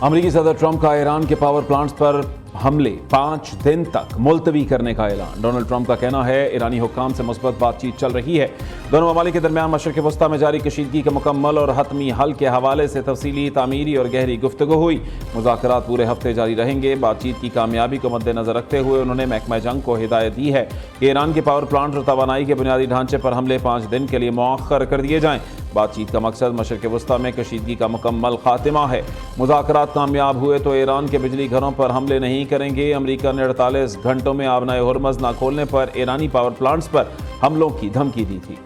अमेरिकी सदर ट्रंप का ईरान के पावर प्लांट्स पर हमले 5 दिन तक मुलतवी करने का ऐलान। डोनाल्ड ट्रंप का कहना है ईरानी हुक्काम से मुस्बत बातचीत चल रही है। दोनों ममालिक के दरमियान मशरिक़ वस्ता में जारी कशीदगी के मुकम्मल और हतमी हल के हवाले से तफसीली, तामीरी और गहरी गुफ्तगू हुई। मुज़ाकरात पूरे हफ्ते जारी रहेंगे। बातचीत की कामयाबी को मद्देनजर रखते हुए उन्होंने महकमा जंग को हिदायत दी है कि ईरान के पावर प्लांट और तवानाई के बुनियादी ढांचे पर हमले 5 दिन के लिए मौखर कर दिए जाएँ। बातचीत का मकसद मशरिक़ वस्ता में कशीदगी का मुकम्मल खात्मा है। मुज़ाकरात कामयाब हुए तो ईरान के बिजली घरों पर हमले नहीं करेंगे। अमेरिका ने 48 घंटों में आबनाए होर्मज़ न खोलने पर ईरानी पावर प्लांट्स पर हमलों की धमकी दी थी।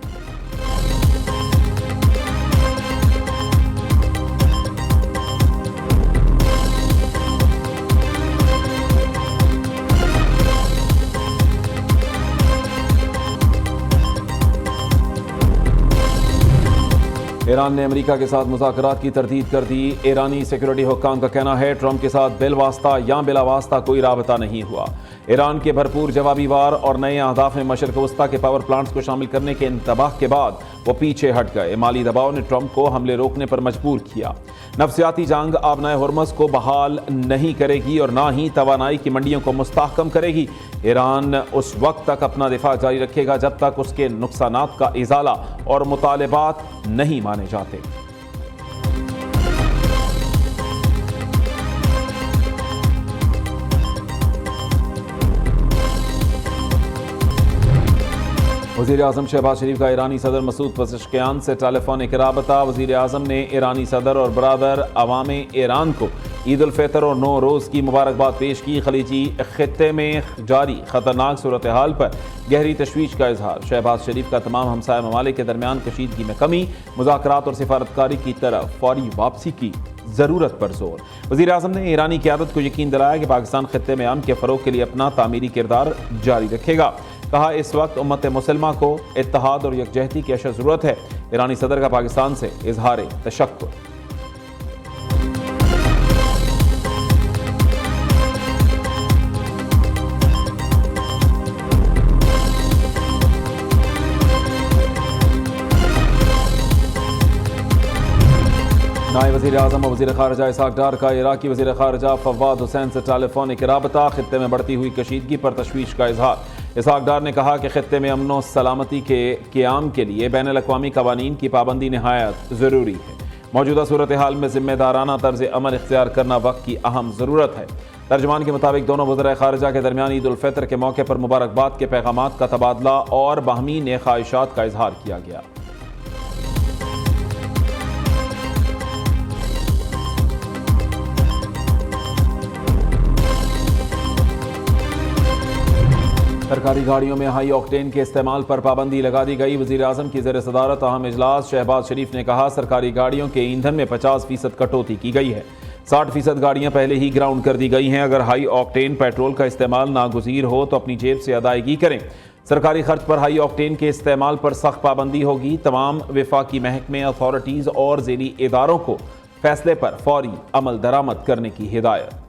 ईरान ने अमेरिका के साथ मुज़ाकरात की तरदीद कर दी। ईरानी सिक्योरिटी हुक्काम का कहना है ट्रंप के साथ बिलवास्ता या बिलावास्ता कोई राबता नहीं हुआ। ईरान के भरपूर जवाबी वार और नए अहदाफ में मशरिक़ वस्ता के पावर प्लांट्स को शामिल करने के इंतबाह के बाद वो पीछे हट गए। माली दबाव ने ट्रंप को हमले रोकने पर मजबूर किया। नफसियाती जंग आबनाए होर्मज़ को बहाल नहीं करेगी और ना ही तवानाई की मंडियों को मुस्तहकम करेगी। ईरान उस वक्त तक अपना दिफा जारी रखेगा जब तक उसके नुकसानात का इजाला और मुतालिबात नहीं माने जाते। वज़ीर आज़म शहबाज शरीफ का ईरानी सदर मसूद पज़ेश्कियान से टेलीफोनिक राबता। वज़ीर आज़म ने ईरानी सदर और बरादर अवाम ईरान को ईद उल फितर और नौरोज़ की मुबारकबाद पेश की। खलीजी खित्ते में जारी खतरनाक सूरत हाल पर गहरी तशवीश का इजहार। शहबाज शरीफ का तमाम हमसाया ममालिक के दरमियान कशीदगी में कमी, मुज़ाकरात और सिफारतकारी की तरफ फौरी वापसी की ज़रूरत पर जोर। वज़ीर आज़म ने ईरानी क़यादत को यकीन दिलाया कि पाकिस्तान खित्ते में अमन के फ़रोग़ के लिए अपना तामीरी किरदार जारी रखेगा। कहा इस वक्त उम्मत मुसलमा को इत्तेहाद और यकजहती की अशद ज़रूरत है। ईरानी सदर का पाकिस्तान से इजहार तशक्कुर। नायब वज़ीर आज़म और वज़ीर ख़ारिजा इसहाक़ डार का इराक़ी वज़ीर ख़ारिजा फवाद हुसैन से टेलीफोनिक राबता। खित्ते में बढ़ती हुई कशीदगी पर तशवीश का इजहार। इसहाक़ डार ने कहा कि खित्ते में अमन व सलामती के क़याम के लिए बैनुल-अक़वामी क़वानीन की पाबंदी नहायत ज़रूरी है। मौजूदा सूरत हाल में ज़िम्मेदाराना तर्ज़ अमल इख्तियार करना वक्त की अहम ज़रूरत है। तर्जमान के मुताबिक दोनों वज़राए ख़ारिजा के दरमियान ईद उल फितर के मौके पर मुबारकबाद के पैगामात का तबादला और बाहमी नेक ख्वाहिशात का इजहार किया गया। सरकारी गाड़ियों में हाई ऑक्टेन के इस्तेमाल पर पाबंदी लगा दी गई। वज़ीर आज़म की ज़ेर सदारत अहम इजलास शहबाज शरीफ ने कहा सरकारी गाड़ियों के ईंधन में 50% कटौती की गई है। 60% गाड़ियां पहले ही ग्राउंड कर दी गई हैं। अगर हाई ऑक्टेन पेट्रोल का इस्तेमाल नागुज़ीर हो तो अपनी जेब से अदायगी करें। सरकारी खर्च पर हाई ऑक्टेन के इस्तेमाल पर सख्त पाबंदी होगी। तमाम वफाकी महकमे, अथॉरिटीज़ और ज़ेली इदारों को फैसले पर फौरी अमल दरामद करने की हिदायत।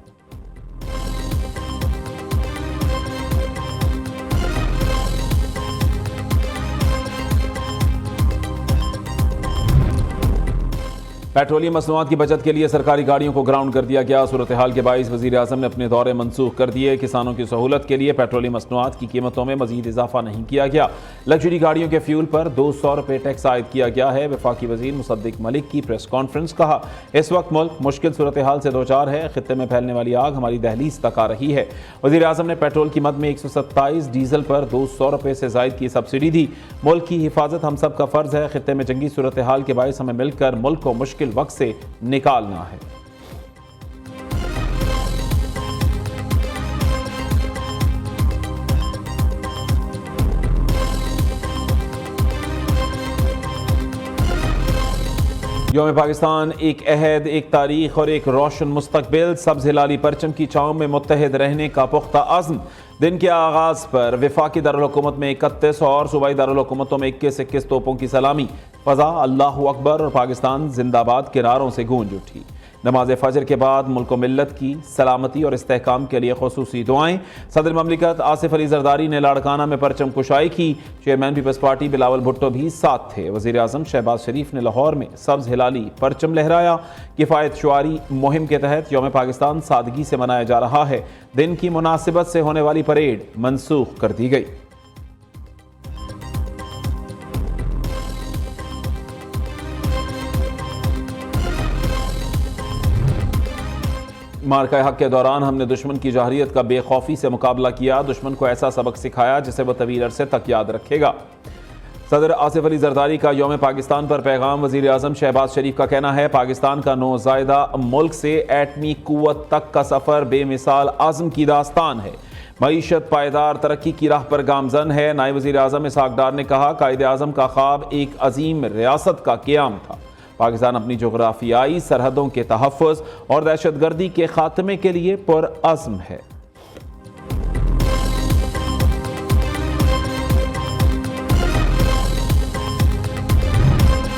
पेट्रोलियम मसनूआत की बचत के लिए सरकारी गाड़ियों को ग्राउंड कर दिया गया। सूरत हाल के बाइस वज़ीर आज़म ने अपने दौरे मनसूख कर दिए। किसानों की सहूलत के लिए पेट्रोलियम मसनूआत की कीमतों में मजीद इजाफा नहीं किया गया। लग्जरी गाड़ियों के फ्यूल पर 200 रुपये टैक्स आयद किया गया है। वफाकी वज़ीर मुसद्दिक मलिक की प्रेस कॉन्फ्रेंस। कहा इस वक्त मुल्क मुश्किल सूरत हाल से दो चार है। खित्ते में फैलने वाली आग हमारी दहलीज तक आ रही है। वज़ीर आज़म ने पेट्रोल की मद में 127, डीजल पर 200 रुपये से ज़ायद की सब्सिडी दी। मुल्क की हिफाजत हम सब का फ़र्ज़ है। खित्ते में जंगी सूरत हाल के बायस हमें मिलकर मुल्क को मुश्किल वक्त से निकालना है। यौम पाकिस्तान एक अहद, एक तारीख और एक रोशन मुस्तकबिल। सब्ज़ हिलाली परचम की छाँव में मुत्तहिद रहने का पुख्ता अज़्म। दिन के आगाज़ पर वफाकी दारुल-हुकूमत में 31 और सूबाई दारुल-हुकूमतों में 21 तोपों की सलामी। फ़ज़ा अल्लाहु अकबर और पाकिस्तान जिंदाबाद के नारों से गूंज उठी। नमाज फजर के बाद मुल्क व मिल्लत की सलामती और इस्तेहकाम के लिए खुसूसी दुआएं। सदर ममलिकत आसिफ अली जरदारी ने लाड़काना में परचम कुशाई की। Chairman peoples party Bilawal Bhutto भी साथ थे। वज़ीर आज़म शहबाज शरीफ ने लाहौर में सब्ज हिलाली परचम लहराया। किफ़ायत शुआरी मुहिम के तहत यौम पाकिस्तान सादगी से मनाया जा रहा है। दिन की मुनासिबत से होने वाली परेड मनसूख कर दी गई। मार्का हक के दौरान हमने दुश्मन की जाहरियत का बेखौफी से मुकाबला किया। दुश्मन को ऐसा सबक सिखाया जिसे वह तवील अरसे तक याद रखेगा। सदर आसिफ अली जरदारी का यौम पाकिस्तान पर पैगाम। वज़ीर आज़म शहबाज शरीफ का कहना है, पाकिस्तान का नौज़ायदा मुल्क से एटमी कुव्वत तक का सफ़र बेमिसाल आज़म की दास्तान है। मईशत पायदार तरक्की की राह पर गामजन है। नायब वज़ीर आज़म इसहाक डार ने कहा, कायदे आज़म का ख्वाब एक अजीम रियासत का क़याम था। पाकिस्तान अपनी जोग्राफियाई सरहदों के तहफ़्फ़ुज़ और दहशतगर्दी के खात्मे के लिए पुरअज़्म है।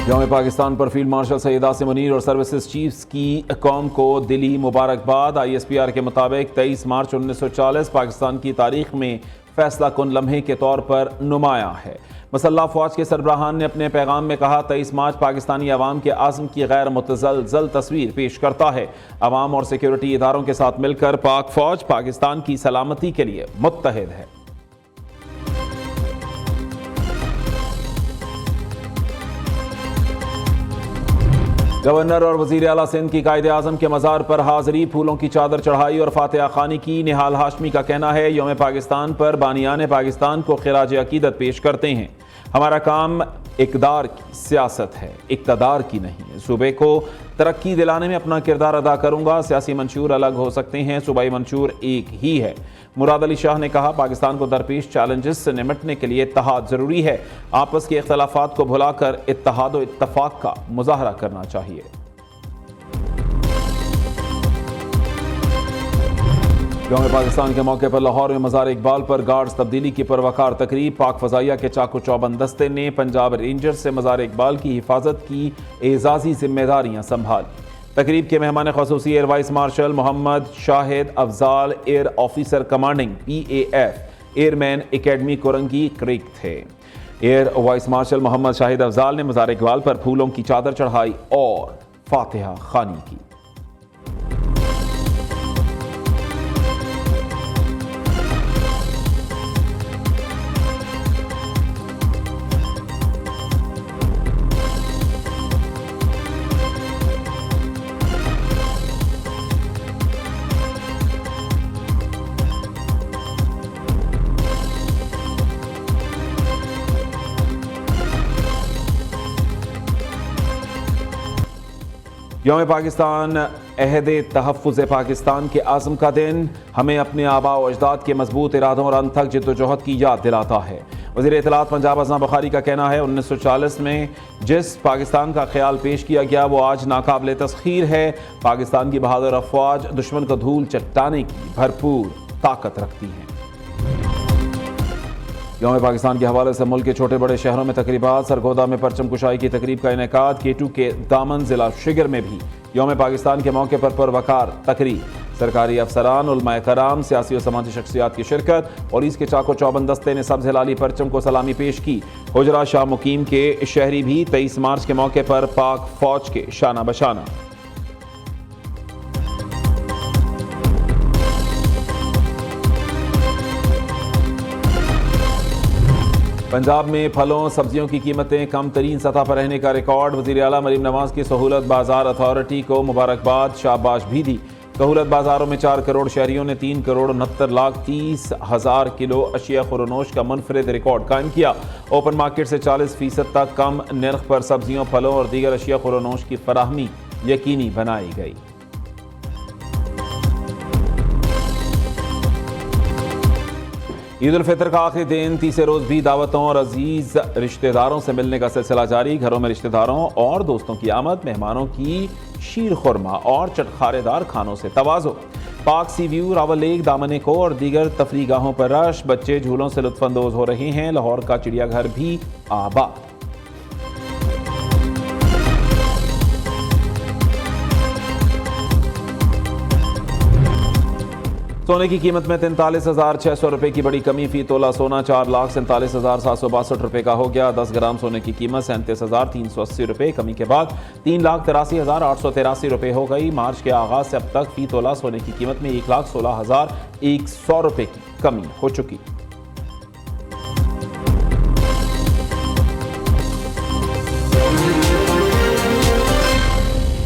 यौम पाकिस्तान पर फील्ड मार्शल सैयद आसिम मुनीर और सर्विसेज चीफ्स की कौम को दिली मुबारकबाद। ISPR के मुताबिक 23 मार्च 1940 पाकिस्तान की तारीख में फैसला कुन लम्हे के तौर पर नुमाया है। मसल्लह फ़ौज के सरबराहान ने अपने पैगाम में कहा, 23 मार्च पाकिस्तानी अवाम के आज़म की गैर मुतज़लज़ल तस्वीर पेश करता है। अवाम और सिक्योरिटी इदारों के साथ मिलकर पाक फ़ौज पाकिस्तान की सलामती के लिए मुत्तहिद है। गवर्नर और वज़ीर आला सिंध की कायदे आज़म के मज़ार पर हाज़री, फूलों की चादर चढ़ाई और फातिहा खानी की। निहाल हाशमी का कहना है, यौम पाकिस्तान पर बानियान पाकिस्तान को खिराज अकीदत पेश करते हैं। हमारा काम इक़दार की सियासत है, इक़्तिदार की नहीं। सूबे को तरक्की दिलाने में अपना किरदार अदा करूँगा। सियासी मंशूर अलग हो सकते हैं, सूबाई मंशूर एक ही है। मुराद अली शाह ने कहा, पाकिस्तान को दरपेश चैलेंजेस से निमटने के लिए इत्तेहाद ज़रूरी है। आपस के इख्तलाफात को भुलाकर इत्तेहाद और इत्तफाक का मुजाहरा करना चाहिए। यौम पाकिस्तान के मौके पर लाहौर में मज़ार इकबाल पर गार्ड्स तब्दीली की परवकार तकरीब। पाक फ़ज़ाइया के चाको चौबंद दस्ते ने पंजाब रेंजर्स से मज़ार इकबाल की हिफाजत की एजाज़ी जिम्मेदारियाँ संभाली। तकरीब के मेहमान ख़ुसूसी air vice marshal Mohammad Shahid Afzal, air officer commanding PAF airman academy Korangi creek थे। Air vice marshal Mohammad Shahid Afzal ने मज़ार इकबाल पर फूलों की चादर चढ़ाई और फातिहा खानी की। यौम पाकिस्तान अहद तहफ़्फ़ुज़ पाकिस्तान के आज़म का दिन हमें अपने आबा व अजदाद के मजबूत इरादों और अनथक जिद्दोजहद की याद दिलाता है। वज़ीर इत्तलात पंजाब अज़ना बुखारी का कहना है, 1940 में जिस पाकिस्तान का ख्याल पेश किया गया वो आज नाकाबिल तस्खीर है। पाकिस्तान की बहादुर अफ़वाज दुश्मन को धूल चट्टाने की भरपूर ताकत रखती हैं। यौम पाकिस्तान के हवाले से मुल्क के छोटे बड़े शहरों में तकरीबात। सरगोदा में परचम कुशाई की तकरीब का इनेकाद। K2 के दामन ज़िला शिगर में भी यौम पाकिस्तान के मौके पर पुरवकार तकरीब। सरकारी अफसरान, उलमाए कराम, सियासी और समाजी शख्सियात की शिरकत। पुलिस के चाको चौबंद दस्ते ने सब्ज़ हिलाली परचम को सलामी पेश की। हुजरा शाह मुकीम के शहरी भी 23 मार्च के मौके पर पाक फ़ौज के शाना बशाना। पंजाब में फलों सब्जियों की कीमतें कम तरीन सतह पर रहने का रिकॉर्ड। वज़ीर आला मरीम नवाज की सहूलत बाजार अथॉरिटी को मुबारकबाद शाबाश भी दी। सहूलत बाजारों में 4 करोड़ शहरियों ने 3,69,30,000 किलो अशिया खुरनोश का मुनफरिद रिकॉर्ड कायम किया। ओपन मार्केट से 40% तक कम नर्ख पर सब्जियों, फलों और दीगर अशिया खुरनोश की फराहमी यकीनी बनाई गई। ईद उल फितर का आखिरी दिन, तीसरे रोज भी दावतों और अजीज रिश्तेदारों से मिलने का सिलसिला जारी। घरों में रिश्तेदारों और दोस्तों की आमद, मेहमानों की शीर खुरमा और चटखारेदार खानों से तवाज़ो। पाक सी व्यू, रावल लेक, दामन को और दीगर तफरीगाहों पर रश। बच्चे झूलों से लुत्फानंदोज हो रहे हैं। लाहौर का चिड़ियाघर भी आबाद। सोने की कीमत में 43,600 रुपये की बड़ी कमी। फी तोला सोना 4,47,762 रुपये का हो गया। 10 ग्राम सोने की कीमत 37,380 रुपये, कमी के बाद 3,83,883 रुपये हो गई। मार्च के आगाज से अब तक फी तोला सोने की कीमत में 1,16,100 रुपये की कमी हो चुकी।